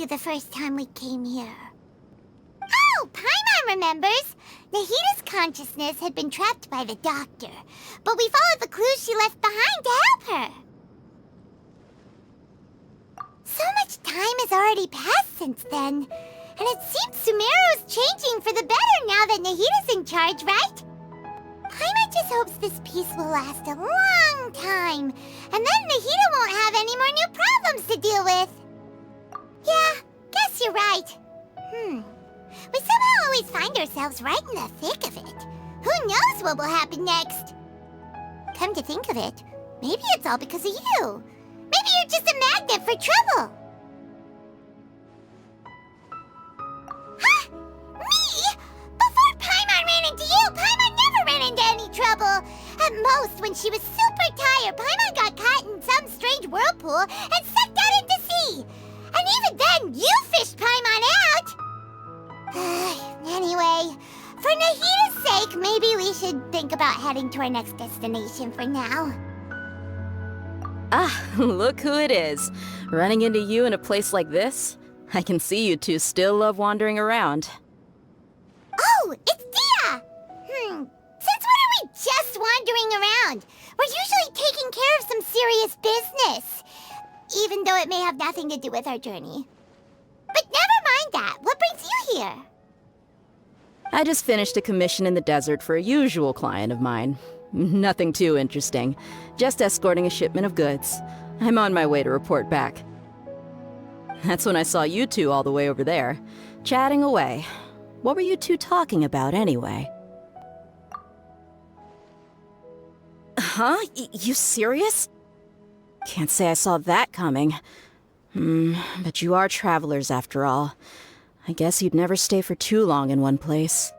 you the first time we came here. Oh, Paimon remembers! Nahita's consciousness had been trapped by the doctor, but we followed the clues she left behind to help her. So much time has already passed since then, and it seems Sumeru's changing for the better now that Nahita's in charge, right? Paimon just hopes this peace will last a long time, and then Nahita won't have any more new problems to deal with. Yeah, guess you're right. We somehow always find ourselves right in the thick of it. Who knows what will happen next? Come to think of it, maybe it's all because of you. Maybe you're just a magnet for trouble. Huh? Me? Before Paimon ran into you, Paimon never ran into any trouble. At most, when she was super tired, Paimon got caught in some strange whirlpool and sucked out into sea. And even then, you fished Paimon out! Anyway, for Nahita's sake, maybe we should think about heading to our next destination for now. Ah, look who it is. Running into you in a place like this? I can see you two still love wandering around. Oh, it's Dia! Since when are we just wandering around? We're usually taking care of some serious business. Even though it may have nothing to do with our journey. But never mind that. What brings you here? I just finished a commission in the desert for a usual client of mine. Nothing too interesting. Just escorting a shipment of goods. I'm on my way to report back. That's when I saw you two all the way over there, chatting away. What were you two talking about anyway? Huh? You serious? Can't say I saw that coming. But you are travelers after all. I guess you'd never stay for too long in one place.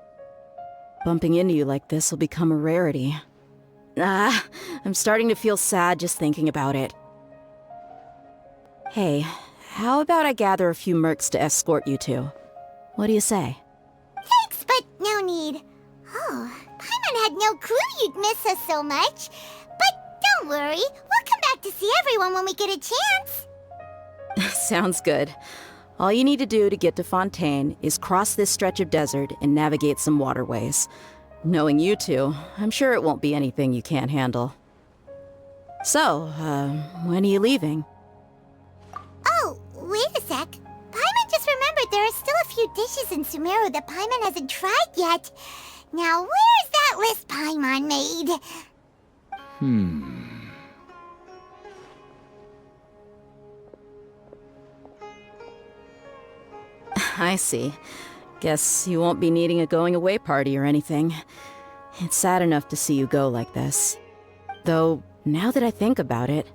Bumping into you like this will become a rarity. I'm starting to feel sad just thinking about it. Hey, how about I gather a few mercs to escort you two? What do you say? Thanks, but no need. Oh, Paimon had no clue you'd miss us so much. But don't worry, we'll come back to see everyone when we get a chance. Sounds good. All you need to do to get to Fontaine is cross this stretch of desert and navigate some waterways. Knowing you two, I'm sure it won't be anything you can't handle. So, when are you leaving? Oh, wait a sec. Paimon just remembered there are still a few dishes in Sumeru that Paimon hasn't tried yet. Now, where's that list Paimon made? I see. Guess you won't be needing a going-away party or anything. It's sad enough to see you go like this. Though, now that I think about it,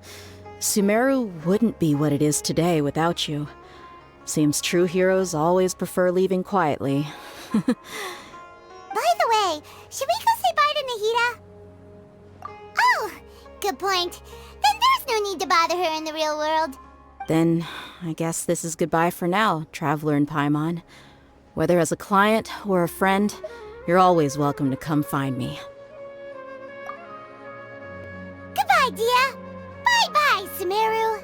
Sumeru wouldn't be what it is today without you. Seems true heroes always prefer leaving quietly. By the way, should we go say bye to Nahita? Oh, good point. Then there's no need to bother her in the real world. Then, I guess this is goodbye for now, Traveler in Paimon. Whether as a client or a friend, you're always welcome to come find me. Goodbye, Dia. Bye-bye, Sumeru.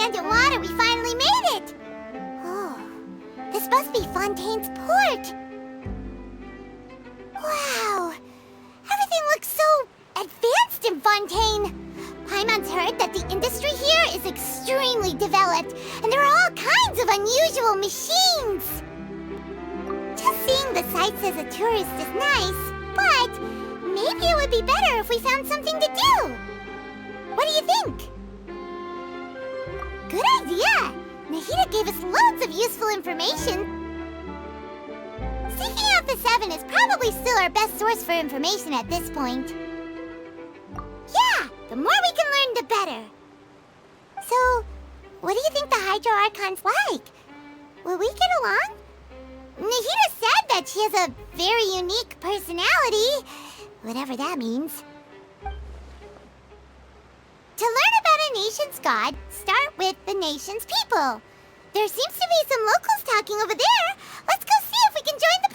land and water, we finally made it! Oh, this must be Fontaine's port. Wow, everything looks so advanced in Fontaine. Paimon's heard that the industry here is extremely developed, and there are all kinds of unusual machines. Just seeing the sights as a tourist is nice, but maybe it would be better if we found something to do. What do you think? Good idea! Nahida gave us loads of useful information. Seeking out the Seven is probably still our best source for information at this point. Yeah, the more we can learn, the better. So, what do you think the Hydro Archon's like? Will we get along? Nahida said that she has a very unique personality, whatever that means. To learn about a nation's god, start with the nation's people. There seems to be some locals talking over there. Let's go see if we can join the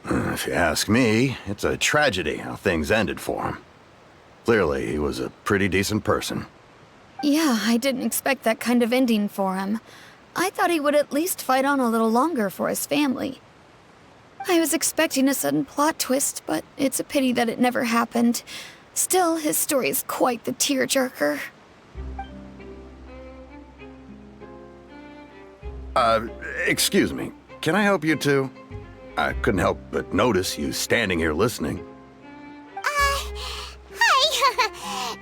party. If you ask me, it's a tragedy how things ended for him. Clearly, he was a pretty decent person. Yeah, I didn't expect that kind of ending for him. I thought he would at least fight on a little longer for his family. I was expecting a sudden plot twist, but it's a pity that it never happened. Still, his story is quite the tearjerker. Excuse me. Can I help you too? I couldn't help but notice you standing here listening. Hi!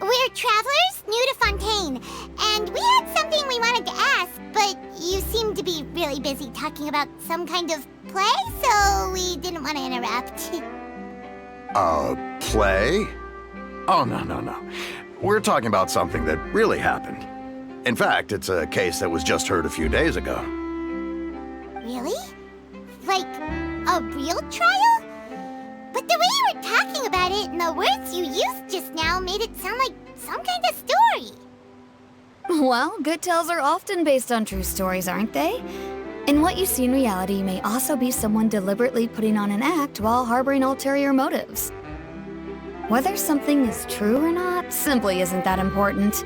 We're travelers new to Fontaine, and we had something we wanted to ask, but you seem to be really busy talking about some kind of play, so we didn't want to interrupt. Play? Oh, no. We're talking about something that really happened. In fact, it's a case that was just heard a few days ago. Really? Like, a real trial? But the way you were talking about it and the words you used just now made it sound like some kind of story. Well, good tales are often based on true stories, aren't they? And what you see in reality may also be someone deliberately putting on an act while harboring ulterior motives. Whether something is true or not simply isn't that important.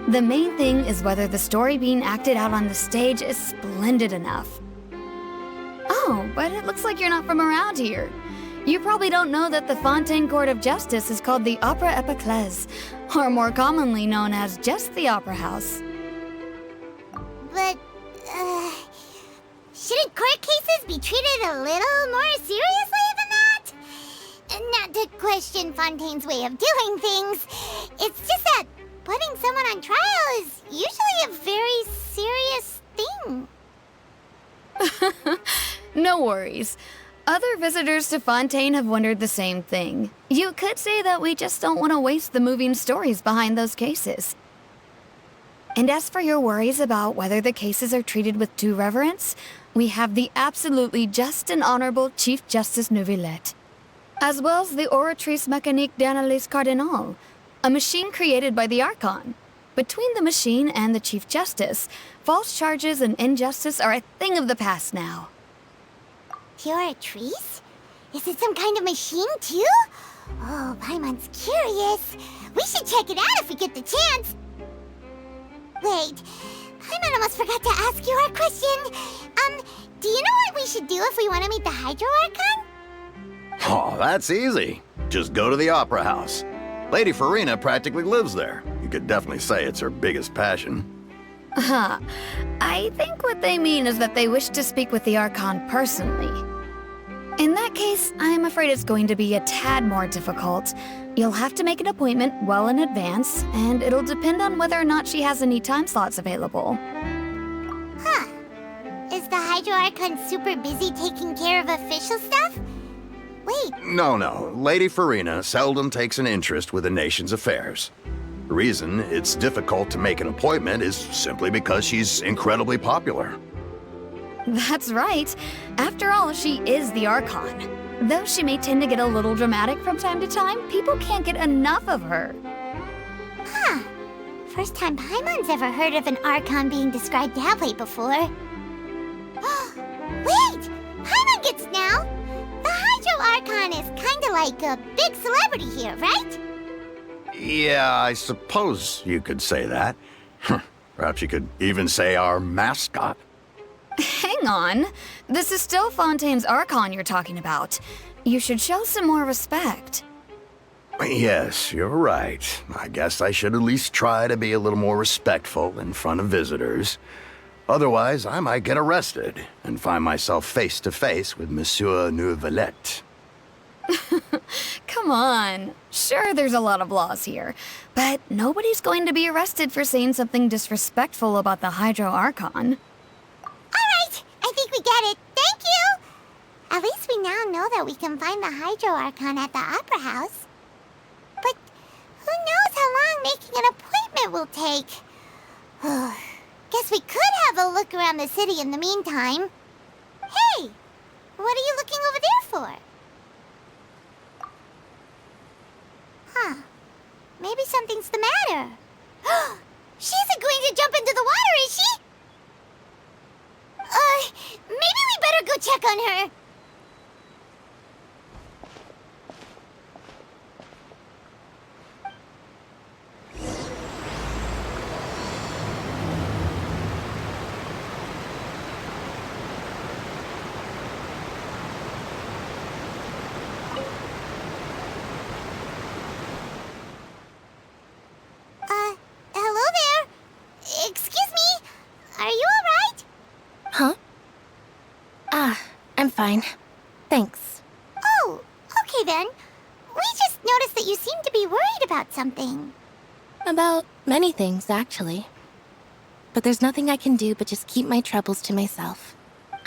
The main thing is whether the story being acted out on the stage is splendid enough. Oh, but it looks like you're not from around here. You probably don't know that the Fontaine Court of Justice is called the Opera Epiclese, or more commonly known as just the Opera House. But, shouldn't court cases be treated a little more seriously than that? Not to question Fontaine's way of doing things. It's just that putting someone on trial is usually a very serious thing. No worries. Other visitors to Fontaine have wondered the same thing. You could say that we just don't want to waste the moving stories behind those cases. And as for your worries about whether the cases are treated with due reverence, we have the absolutely just and honorable Chief Justice Neuvillette, as well as the Oratrice Mécanique d'Analyse Cardinal, a machine created by the Archon. Between the machine and the Chief Justice, false charges and injustice are a thing of the past now. Oratrice? Is it some kind of machine, too? Oh, Paimon's curious. We should check it out if we get the chance. Wait, Paimon almost forgot to ask you our question. Do you know what we should do if we want to meet the Hydro Archon? Oh, that's easy. Just go to the Opera House. Lady Farina practically lives there. You could definitely say it's her biggest passion. Huh. I think what they mean is that they wish to speak with the Archon personally. In that case, I'm afraid it's going to be a tad more difficult. You'll have to make an appointment well in advance, and it'll depend on whether or not she has any time slots available. Huh. Is the Hydro Archon super busy taking care of official stuff? Wait. No. Lady Farina seldom takes an interest with the nation's affairs. The reason it's difficult to make an appointment is simply because she's incredibly popular. That's right. After all, she is the Archon. Though she may tend to get a little dramatic from time to time, people can't get enough of her. Huh. First time Paimon's ever heard of an Archon being described that way before. Wait! Paimon gets now! The Hydro Archon is kinda you're like a big celebrity here, right? Yeah, I suppose you could say that. Perhaps you could even say our mascot. Hang on. This is still Fontaine's Archon you're talking about. You should show some more respect. Yes, you're right. I guess I should at least try to be a little more respectful in front of visitors. Otherwise, I might get arrested and find myself face to face with Monsieur Neuvillette. Come on. Sure, there's a lot of laws here, but nobody's going to be arrested for saying something disrespectful about the Hydro Archon. Alright, I think we get it. Thank you! At least we now know that we can find the Hydro Archon at the Opera House. But who knows how long making an appointment will take? Guess we could have a look around the city in the meantime. Hey! What are you looking over there for? Huh. Maybe something's the matter. She isn't going to jump into the water, is she? Maybe we better go check on her. Hello there. Excuse me. Are you alright? Huh? I'm fine. Thanks. Oh, okay then. We just noticed that you seem to be worried about something. About many things, actually. But there's nothing I can do but just keep my troubles to myself.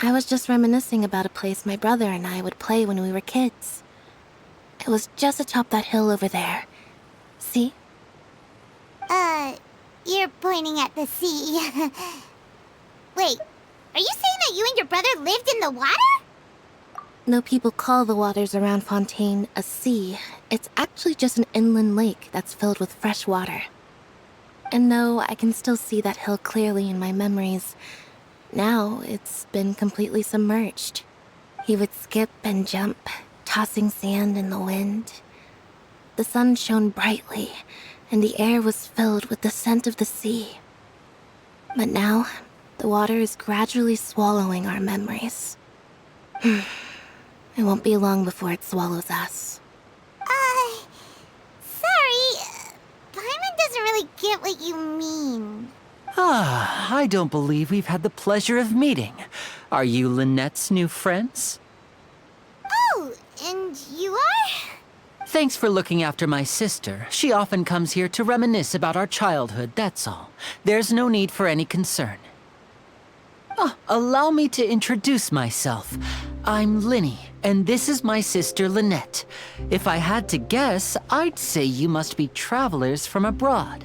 I was just reminiscing about a place my brother and I would play when we were kids. It was just atop that hill over there. See? You're pointing at the sea. Wait, are you saying that you and your brother lived in the water? No people call the waters around Fontaine a sea. It's actually just an inland lake that's filled with fresh water. And no, I can still see that hill clearly in my memories. Now, it's been completely submerged. He would skip and jump, tossing sand in the wind. The sun shone brightly, and the air was filled with the scent of the sea. But now, the water is gradually swallowing our memories. It won't be long before it swallows us. Sorry. Paimon doesn't really get what you mean. I don't believe we've had the pleasure of meeting. Are you Lynette's new friends? Oh, and you are? Thanks for looking after my sister. She often comes here to reminisce about our childhood, that's all. There's no need for any concern. Allow me to introduce myself. I'm Linny, and this is my sister Lynette. If I had to guess, I'd say you must be travelers from abroad.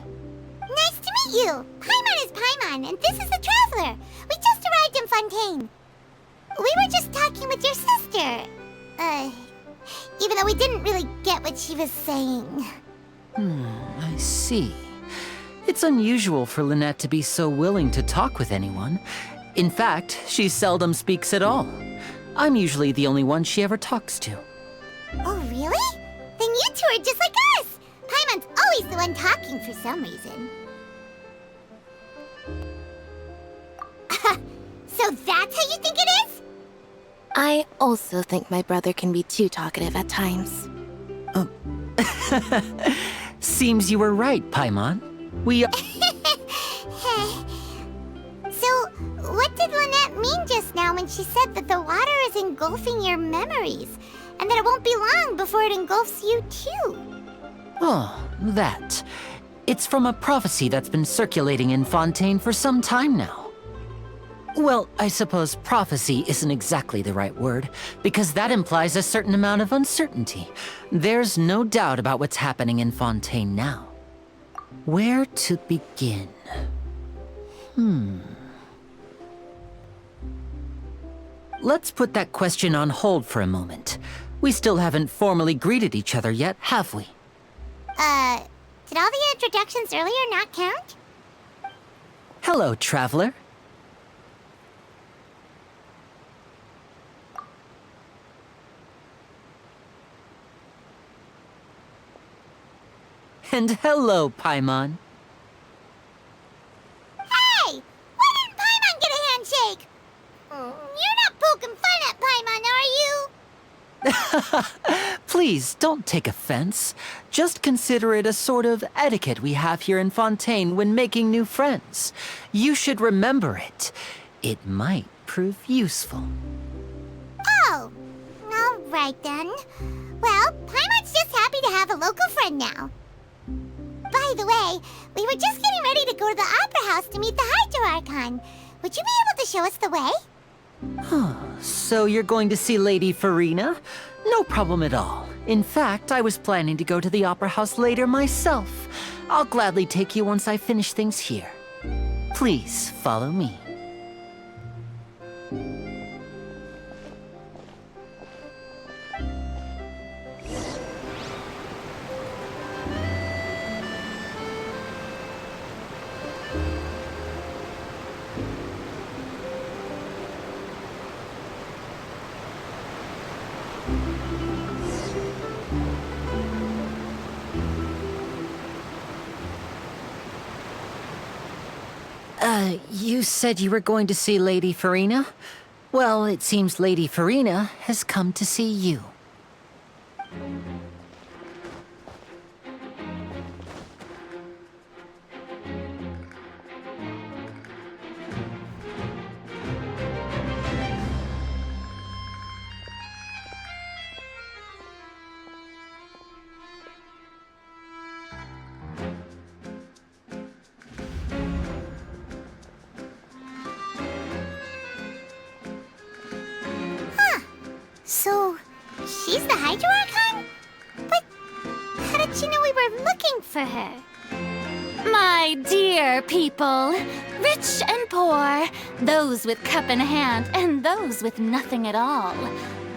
Nice to meet you. Paimon is Paimon, and this is the Traveler. We just arrived in Fontaine. We were just talking with your sister. Even though we didn't really get what she was saying. I see. It's unusual for Lynette to be so willing to talk with anyone. In fact, she seldom speaks at all. I'm usually the only one she ever talks to. Oh, really? Then you two are just like us. Paimon's always the one talking for some reason. So that's how you think it is? I also think my brother can be too talkative at times. Seems you were right, Paimon. We... So, what did Lynette mean just now when she said that the water is engulfing your memories, and that it won't be long before it engulfs you too? Oh, that. It's from a prophecy that's been circulating in Fontaine for some time now. Well, I suppose prophecy isn't exactly the right word, because that implies a certain amount of uncertainty. There's no doubt about what's happening in Fontaine now. Where to begin? Let's put that question on hold for a moment. We still haven't formally greeted each other yet, have we? Did all the introductions earlier not count? Hello, traveler. And hello, Paimon. Hey! Why didn't Paimon get a handshake? You're not poking fun at Paimon, are you? Please, don't take offense. Just consider it a sort of etiquette we have here in Fontaine when making new friends. You should remember it. It might prove useful. Oh, all right then. Well, Paimon's just happy to have a local friend now. By the way, we were just getting ready to go to the Opera House to meet the Hydro Archon. Would you be able to show us the way? So you're going to see Lady Farina? No problem at all. In fact, I was planning to go to the Opera House later myself. I'll gladly take you once I finish things here. Please follow me. You said you were going to see Lady Farina? Well, it seems Lady Farina has come to see you. So, she's the Hydro Archon? But how did she know we were looking for her? My dear people, rich and poor, those with cup in hand and those with nothing at all,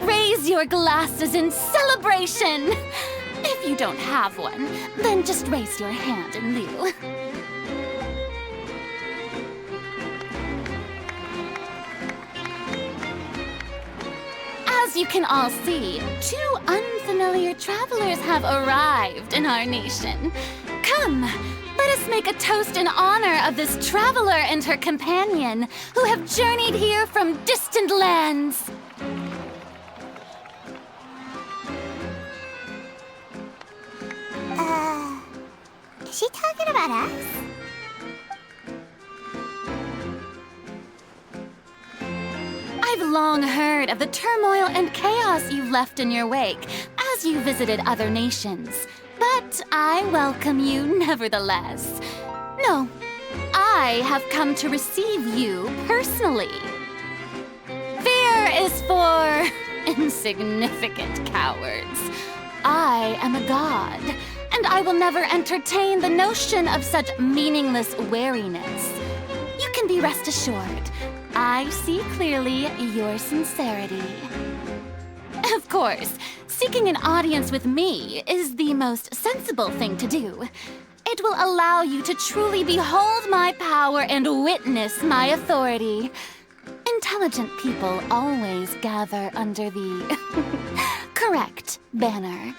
raise your glasses in celebration! If you don't have one, then just raise your hand in lieu. As you can all see, two unfamiliar travelers have arrived in our nation. Come, let us make a toast in honor of this traveler and her companion who have journeyed here from distant lands. Is she talking about us? I've long heard of the turmoil and chaos you've left in your wake as you visited other nations, but I welcome you nevertheless. No, I have come to receive you personally. Fear is for insignificant cowards. I am a god, and I will never entertain the notion of such meaningless wariness. You can be rest assured, I see clearly your sincerity. Of course, seeking an audience with me is the most sensible thing to do. It will allow you to truly behold my power and witness my authority. Intelligent people always gather under the correct banner.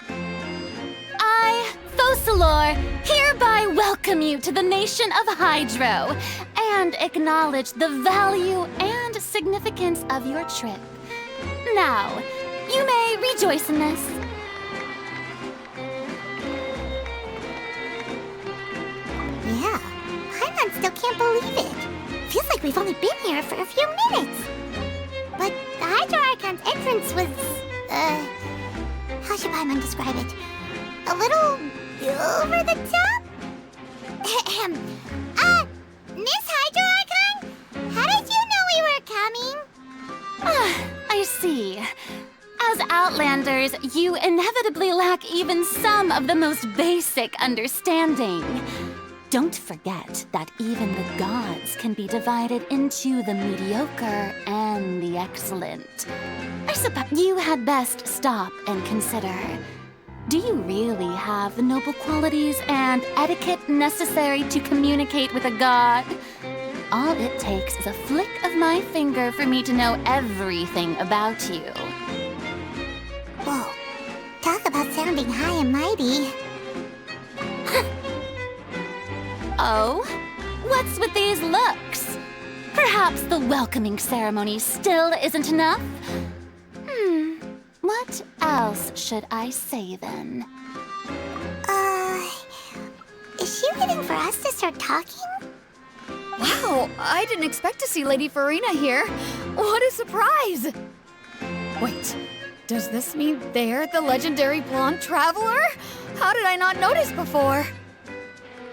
I, Focalor, hereby welcome you to the nation of Hydro and acknowledge the value and significance of your trip. Now, you may rejoice in this. Yeah, Paimon still can't believe it. Feels like we've only been here for a few minutes. But the Hydro Archon's entrance was, how should Paimon describe it? A little over the top? Miss Hydro Archon? How did you know we were coming? I see. As Outlanders, you inevitably lack even some of the most basic understanding. Don't forget that even the gods can be divided into the mediocre and the excellent. I suppose you had best stop and consider. Do you really have the noble qualities and etiquette necessary to communicate with a god? All it takes is a flick of my finger for me to know everything about you. Whoa, talk about sounding high and mighty. Uh-oh. What's with these looks? Perhaps the welcoming ceremony still isn't enough? What else should I say then? Is she waiting for us to start talking? Wow, I didn't expect to see Lady Farina here. What a surprise! Wait, does this mean they're the legendary blonde traveler? How did I not notice before?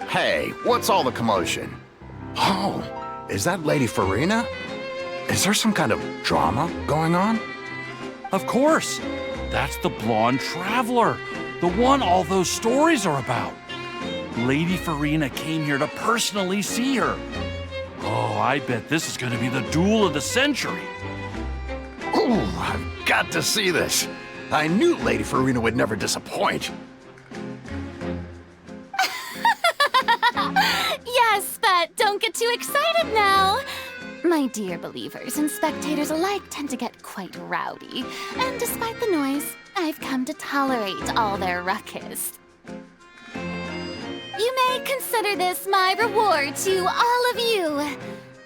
Hey, what's all the commotion? Oh, is that Lady Farina? Is there some kind of drama going on? Of course. That's the blonde traveler, the one all those stories are about. Lady Farina came here to personally see her. Oh, I bet this is going to be the duel of the century. Ooh, I've got to see this. I knew Lady Farina would never disappoint. Yes, but don't get too excited now. My dear believers and spectators alike tend to get quite rowdy, and despite the noise, I've come to tolerate all their ruckus. You may consider this my reward to all of you.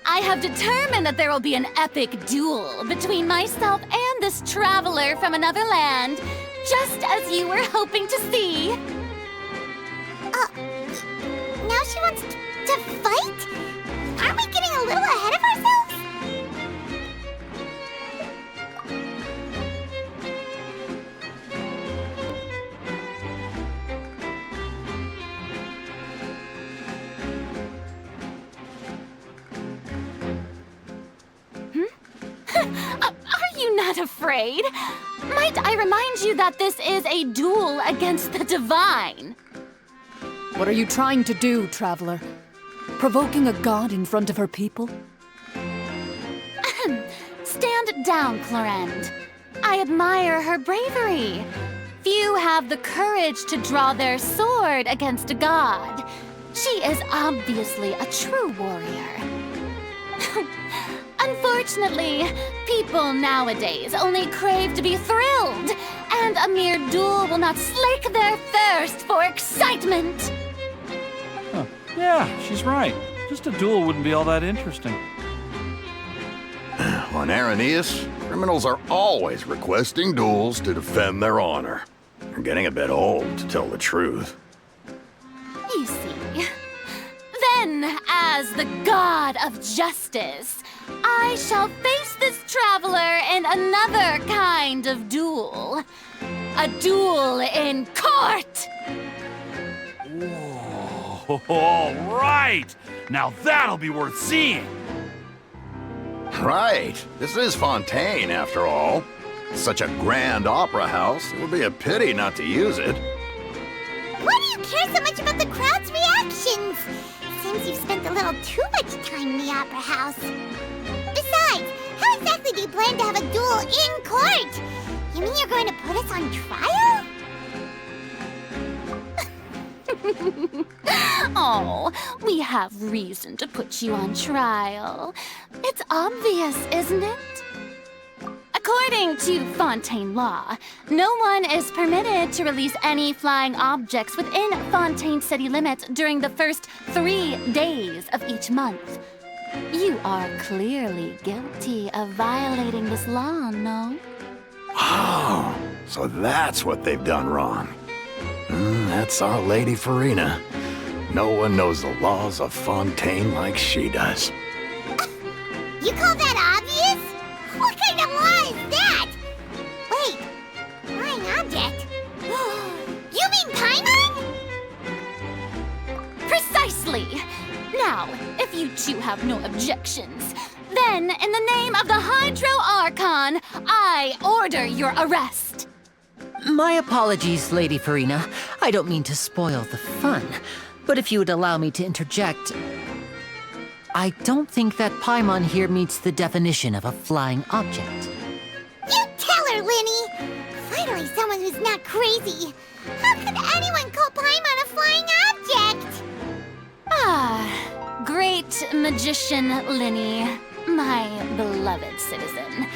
I have determined that there will be an epic duel between myself and this traveler from another land, just as you were hoping to see. Now she wants to fight? Aren't we getting a little ahead of ourselves? Are you not afraid? Might I remind you that this is a duel against the divine? What are you trying to do, traveler? Provoking a god in front of her people? Stand down, Clorend. I admire her bravery. Few have the courage to draw their sword against a god. She is obviously a true warrior. Unfortunately, people nowadays only crave to be thrilled, and a mere duel will not slake their thirst for excitement. Huh. Yeah, she's right. Just a duel wouldn't be all that interesting. On Araneus, criminals are always requesting duels to defend their honor. They're getting a bit old, to tell the truth. You see. Then, as the god of justice, I shall face this traveler in another kind of duel. A duel in court! Whoa, all right! Now that'll be worth seeing! Right. This is Fontaine, after all. Such a grand opera house, it would be a pity not to use it. Why do you care so much about the crowd's reactions? Seems you've spent a little too much time in the opera house. Besides, how exactly do you plan to have a duel in court? You mean you're going to put us on trial? Oh, we have reason to put you on trial. It's obvious, isn't it? According to Fontaine law, no one is permitted to release any flying objects within Fontaine city limits during the first 3 days of each month. You are clearly guilty of violating this law, no? Oh, so that's what they've done wrong. That's our Lady Farina. No one knows the laws of Fontaine like she does. You call that obvious? What kind of law is that? Wait, flying object? You mean Paimon? Precisely! Now, if you two have no objections, then in the name of the Hydro Archon, I order your arrest. My apologies, Lady Farina. I don't mean to spoil the fun, but if you would allow me to interject, I don't think that Paimon here meets the definition of a flying object. You tell her, Linny! Finally someone who's not crazy. How could anyone call Paimon a flying object? Ah, great magician Linny, my beloved citizen.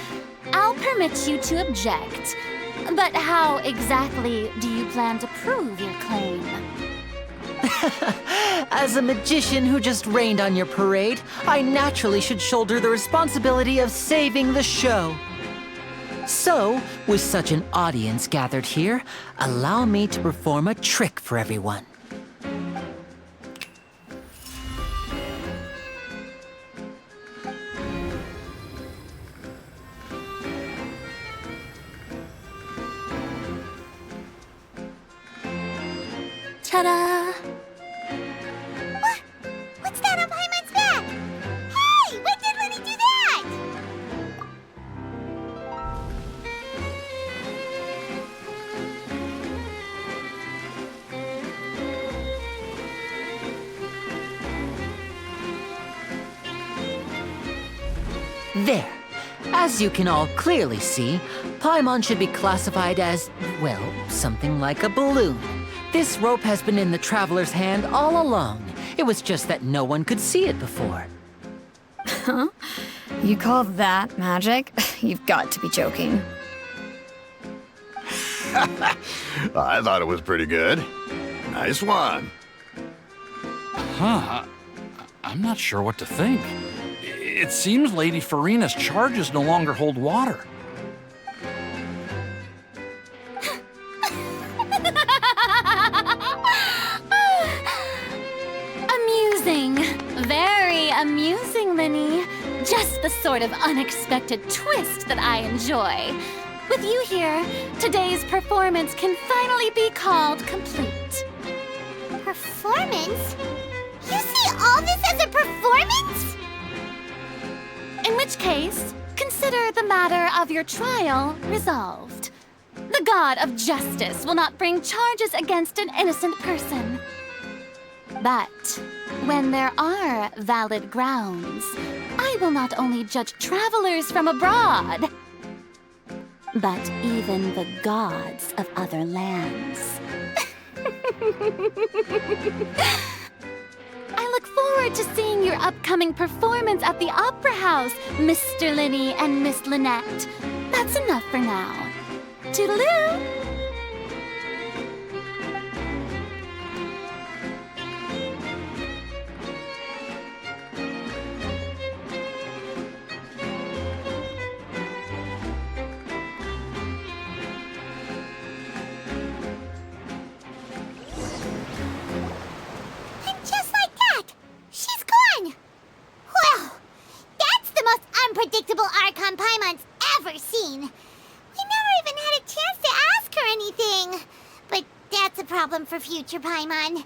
I'll permit you to object, but how exactly do you plan to prove your claim? As a magician who just rained on your parade, I naturally should shoulder the responsibility of saving the show. So, with such an audience gathered here, allow me to perform a trick for everyone. Ta-da! What's that on Paimon's back? Hey, when did Lenny do that? There. As you can all clearly see, Paimon should be classified as, well, something like a balloon. This rope has been in the traveler's hand all along. It was just that no one could see it before. Huh? You call that magic? You've got to be joking. I thought it was pretty good. Nice one. Huh. I'm not sure what to think. It seems Lady Farina's charges no longer hold water. Amusing. Very amusing, Linny. Just the sort of unexpected twist that I enjoy. With you here, today's performance can finally be called complete. Performance? You see all this as a performance? In which case, consider the matter of your trial resolved. The god of justice will not bring charges against an innocent person. But when there are valid grounds, I will not only judge travelers from abroad, but even the gods of other lands. I look forward to seeing your upcoming performance at the Opera House, Mr. Linny and Miss Lynette. That's enough for now. Toodaloo! Unpredictable Archon Paimon's ever seen. We never even had a chance to ask her anything. But that's a problem for future Paimon.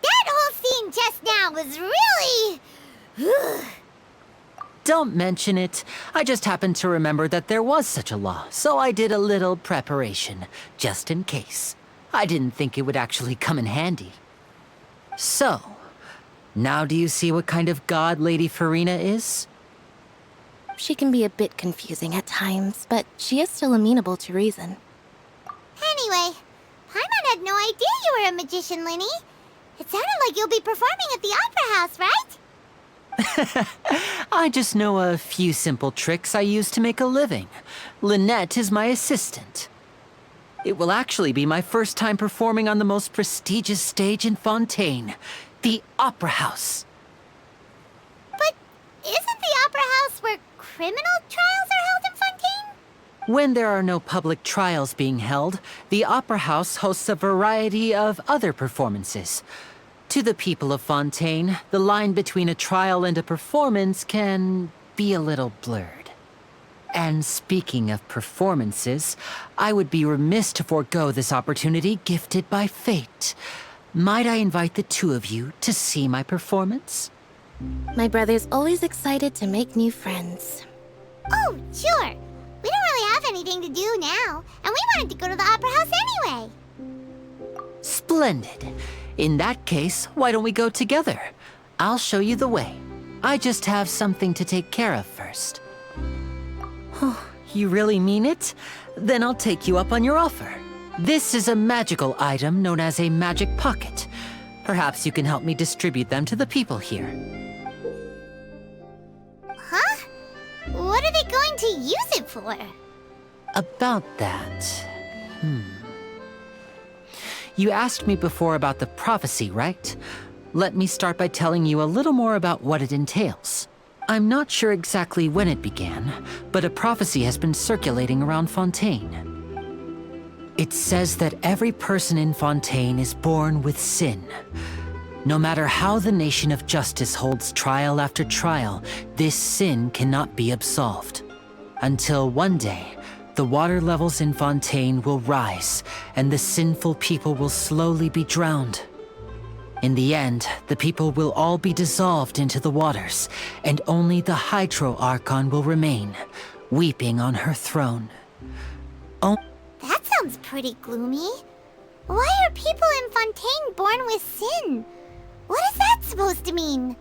That whole scene just now was really... Don't mention it. I just happened to remember that there was such a law, so I did a little preparation, just in case. I didn't think it would actually come in handy. So, now do you see what kind of god Lady Farina is? She can be a bit confusing at times, but she is still amenable to reason. Anyway, Paimon had no idea you were a magician, Linny. It sounded like you'll be performing at the Opera House, right? I just know a few simple tricks I use to make a living. Lynette is my assistant. It will actually be my first time performing on the most prestigious stage in Fontaine, the Opera House. But isn't the Opera House where criminal trials are held in Fontaine? When there are no public trials being held, the Opera House hosts a variety of other performances. To the people of Fontaine, the line between a trial and a performance can be a little blurred. And speaking of performances, I would be remiss to forego this opportunity gifted by fate. Might I invite the two of you to see my performance? My brother's always excited to make new friends. Oh, sure. We don't really have anything to do now, and we wanted to go to the Opera House anyway. Splendid. In that case, why don't we go together? I'll show you the way. I just have something to take care of first. Oh, you really mean it? Then I'll take you up on your offer. This is a magical item known as a magic pocket. Perhaps you can help me distribute them to the people here. Huh? What are they going to use it for? About that... You asked me before about the prophecy, right? let me start by telling you a little more about what it entails. I'm not sure exactly when it began, but a prophecy has been circulating around Fontaine. It says that every person in Fontaine is born with sin. No matter how the nation of justice holds trial after trial, this sin cannot be absolved. Until one day, the water levels in Fontaine will rise, and the sinful people will slowly be drowned. In the end, the people will all be dissolved into the waters, and only the Hydro Archon will remain, weeping on her throne. That sounds pretty gloomy. Why are people in Fontaine born with sin? What is that supposed to mean?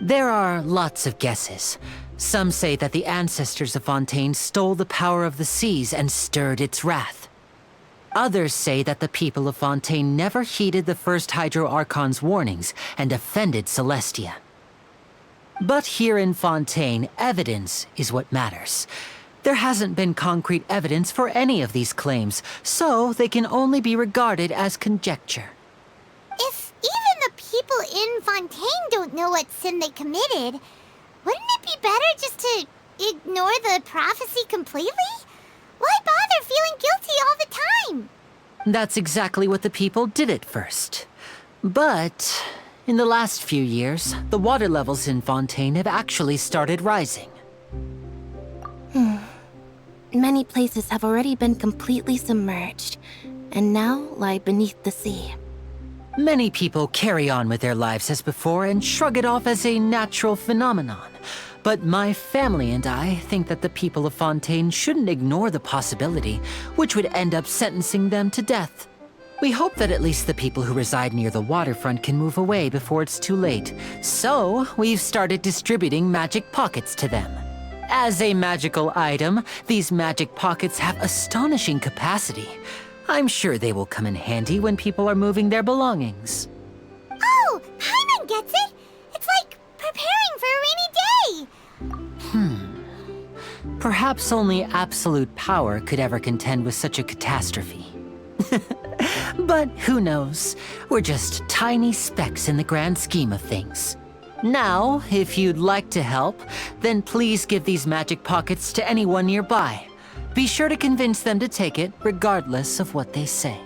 There are lots of guesses. Some say that the ancestors of Fontaine stole the power of the seas and stirred its wrath. Others say that the people of Fontaine never heeded the first Hydro Archon's warnings and offended Celestia. But here in Fontaine, evidence is what matters. There hasn't been concrete evidence for any of these claims, so they can only be regarded as conjecture. If even the people in Fontaine don't know what sin they committed, wouldn't it be better just to ignore the prophecy completely? Why bother feeling guilty all the time? That's exactly what the people did at first. But in the last few years, the water levels in Fontaine have actually started rising. Many places have already been completely submerged, and now lie beneath the sea. Many people carry on with their lives as before and shrug it off as a natural phenomenon. But my family and I think that the people of Fontaine shouldn't ignore the possibility, which would end up sentencing them to death. We hope that at least the people who reside near the waterfront can move away before it's too late. So, we've started distributing magic pockets to them. As a magical item, these magic pockets have astonishing capacity. I'm sure they will come in handy when people are moving their belongings. Oh, Paimon gets it! It's like preparing for a rainy day! Perhaps only absolute power could ever contend with such a catastrophe. But who knows? We're just tiny specks in the grand scheme of things. Now, if you'd like to help, then please give these magic pockets to anyone nearby. Be sure to convince them to take it, regardless of what they say.